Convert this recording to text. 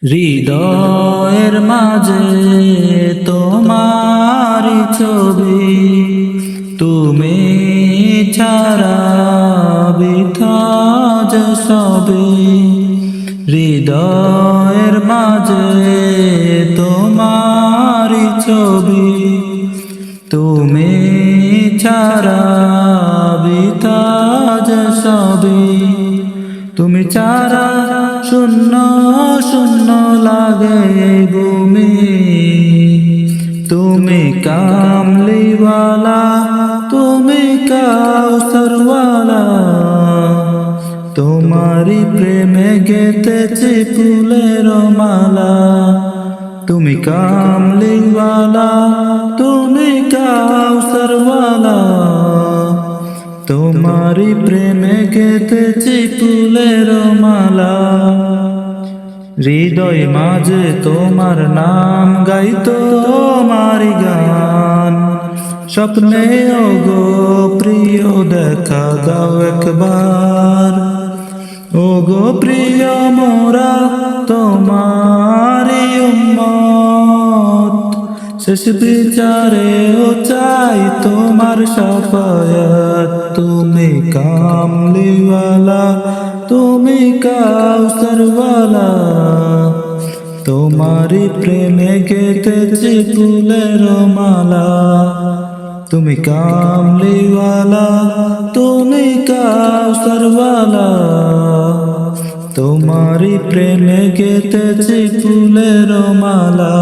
হৃদয়ের মাঝে তোমারি ছবি, তুমি ছাড়া বৃথা যে সবে। হৃদয়ের মাঝে তোমারি ছবি, তুমি ছাড়া বৃথা যে সবে। তুমি ছাড়া শূন্য শূন্য লাগে ভূমি, তুমি কামলিওয়ালা, তুমি কাউসারওয়ালা। তোমারি প্রেমে গেঁথেছি ফুলের মালা, তুমি কামলিওয়ালা, তুমি কাউসারওয়ালা। তোমারি প্রেমে গেঁথেছি ফুলের মালা। হৃদয় মাঝে তোমার নাম গাইতো তোমারি গান, স্বপ্নে ওগো প্রিয় দেখা দাও একবার। ওগো প্রিয় মোরা তোমারি উম্মত, শেষ বিচারেও চাই তোমার শাফায়াত। তুমি কামলিওয়ালা, তুমি কাউসারওয়ালা। তোমারি প্রেমে গেঁথেছি ফুলের মালা, তুমি কামলিওয়ালা, তুমি কাউসারওয়ালা। তোমারি প্রেমে গেঁথেছি ফুলের মালা।